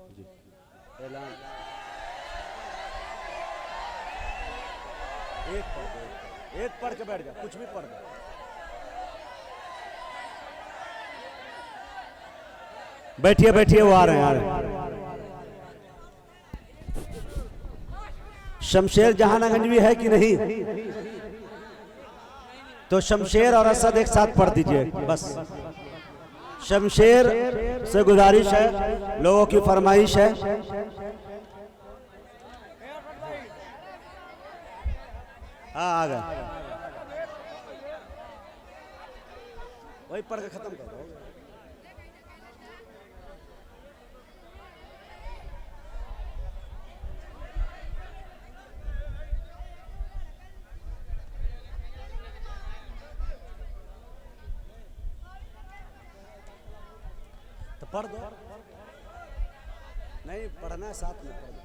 जी ऐलान एक पढ़ के बैठ जा, कुछ भी पढ़ दे। बैठिए बैठिए, वो आ रहे हैं, आ रहे हैं। शमशेर जहानागंज भी है कि नहीं? तो शमशेर और असद एक साथ पढ़ दीजिए बस। शमशेर से गुजारिश है, लोगों की फरमाइश है। हाँ आ गए, वही पढ़ के खत्म कर दो। तो पढ़ दो, नहीं पढ़ना है साथ में पढ़ दो।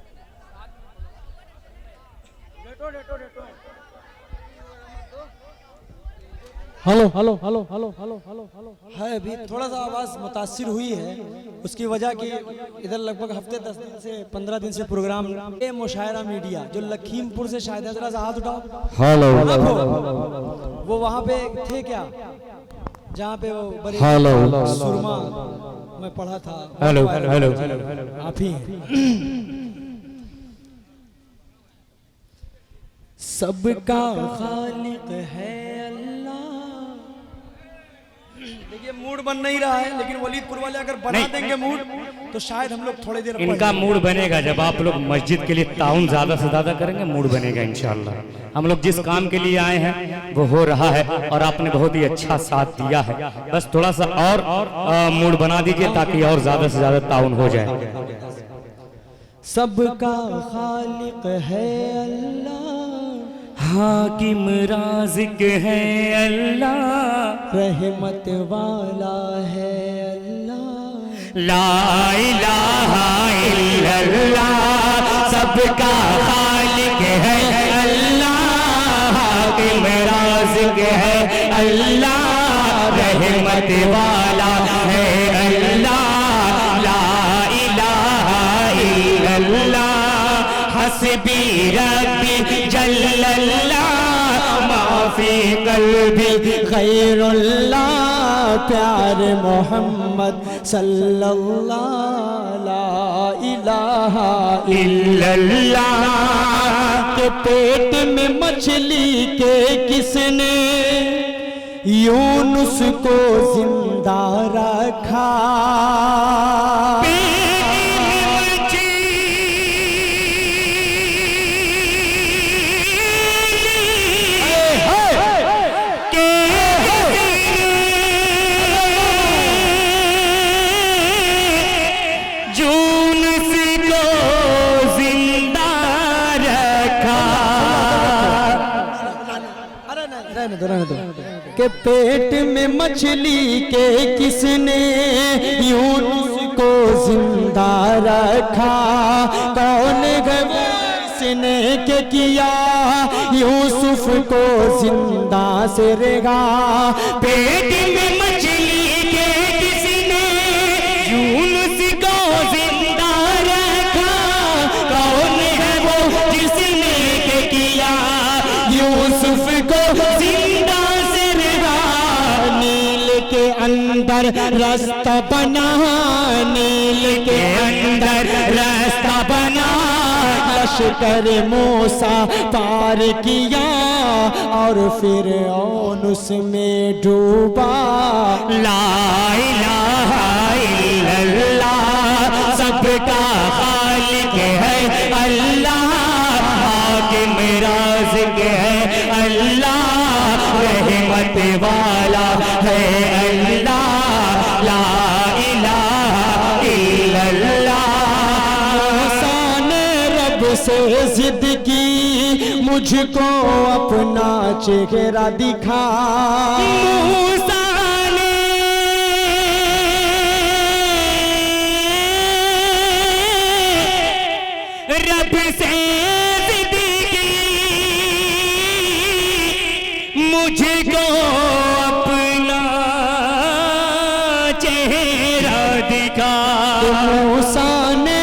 Hello hello hello hello hello hello hello है। अभी थोड़ा सा आवाज़ मुतासिर हुई है, उसकी वजह कि इधर लगभग हफ्ते 10 दिन से 15 दिन से प्रोग्राम ये मुशायरा मीडिया जो लखीमपुर से शायद है, जरा सा हाथ उठाओ। हेलो वो वहाँ पे थे क्या, जहाँ पे वो बड़े सुरमा मैं पढ़ा था। हेलो हेलो आप ही हैं। सबका खालिक है अल्लाह। देखिए मूड बन नहीं रहा है, लेकिन वलीदपुर वाले अगर बना देंगे मूड तो शायद हम लोग थोड़ी देर इनका मूड बनेगा जब आप लोग मस्जिद के लिए ताउन ज्यादा से ज्यादा करेंगे, मूड बनेगा इंशाल्लाह। हम लोग जिस काम के लिए आए हैं वो हो रहा है और आपने बहुत ही अच्छा साथ दिया है। बस थोड़ा सा और मूड बना दीजिए ताकि और ज्यादा से ज्यादा ताउन हो जाए। सबका खालिक है अल्लाह, हाकिम राज़िक है अल्लाह, रहमत वाला है अल्लाह, ला इलाहा इल्लल्लाह। सबका खालिक है अल्लाह, हाकिम राज़िक है अल्लाह, रहमत वाला है अल्लाह, ला इलाहा इल्लल्लाह। हस्बी रब्बी जल्लल्लाह, माफी कल्बी खैरुल्लाह, प्यार मोहम्मद सल्लल्लाहु ला इलाहा इल्लल्लाह। के पेट में मछली के किसने यूनुस को जिंदा रखा। के पेट में मछली के किसने यूनुस को जिंदा रखा। कौन है वो जिसने के किया यूसुफ को जिंदा से रेगा। पेट में मछली के किसने यूनुस को जिंदा रखा। कौन है वो जिसने के किया यूसुफ को जिंदा से रेगा। नील के अंदर रास्ता बना, नील के अंदर रास्ता बना, लश्कर मूसा पार किया और फिर उसमें डूबा। ला इलाहा इल्लल्लाह। सबका खालिक है अल्लाह, हाकिम राज़िक है अल्लाह, रहमत वाला है अल्लाह, ला इलाहा इल्लल्लाह। रब से जिद की मुझको अपना चेहरा दिखा। मूसा ने रब से जिद की मुझको अपना चेहरा दिखा। मूसा ने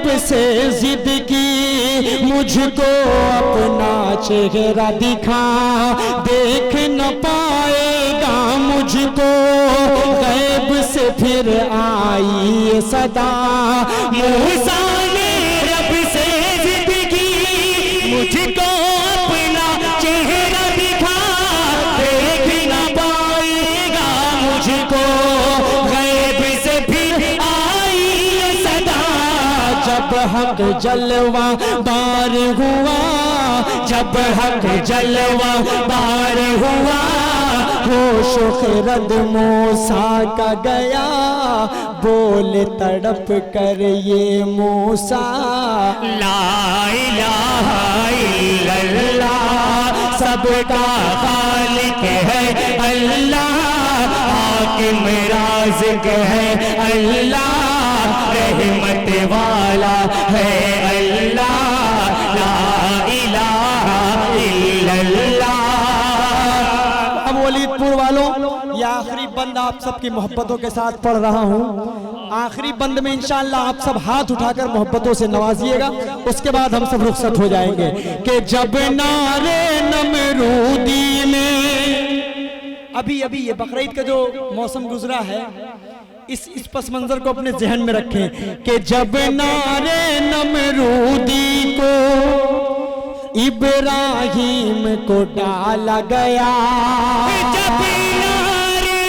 रब से जिद की मुझको अपना चेहरा दिखा, देख न पाएगा मुझको गैब से फिर आई सदा। मूसा ने रब से जिद की मुझको अपना चेहरा दिखा, देख न पाएगा मुझको गैब से फिर आई सदा। जब हक जलवा बार हुआ, जब हक जलवा बार हुआ, होश खिरद मूसा का गया, बोल तड़प कर ये मूसा। ला इलाहा इल्लल्लाह सबका खालिक है अल्लाह, हाकिम राज़िक है अल्लाह, रहमत वाला है अल्लाह। ला इलाहा इल्लल्लाह। अब वलीदपुर वालों, ये आखिरी बंद आप सबकी मोहब्बतों के साथ पढ़ रहा हूँ। आखिरी बंद में इंशाअल्लाह आप सब हाथ उठाकर मोहब्बतों से नवाजिएगा, उसके बाद हम सब रुखसत हो जाएंगे। कि जब नारे नमरूदी में, अभी अभी ये बकरीद का जो मौसम गुजरा है, इस पस मंजर को अपने जहन में रखें कि जब नारे नमरूदी को इब्राहिम को डाला गया, जब नारे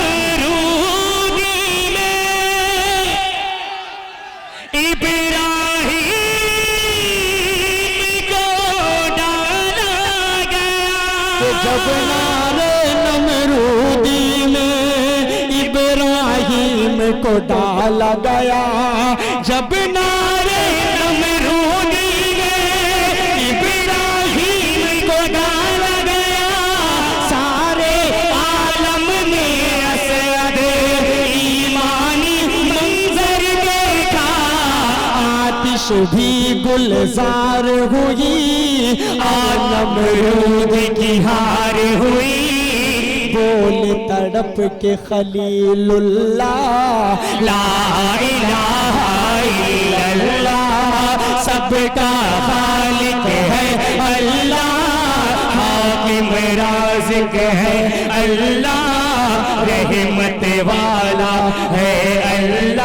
नमरूदी में इब्राहिम को डाला गया, जब नारे नमरूदी में इब्राहिम को डाला गया, जब नारे नमरूदी में इब्राहिम को डाला गया, सारे आलम में असद ईमानी मंजर देखा, आतिश भी गुलजार हुई, आलम रूद की हार हुई, बोल तड़प के खलीलुल्लाह। ला इलाहा इल्लल्लाह सबका खालिक है अल्लाह, हाकिम राज़िक है अल्लाह, रहमत वाला है अल्लाह।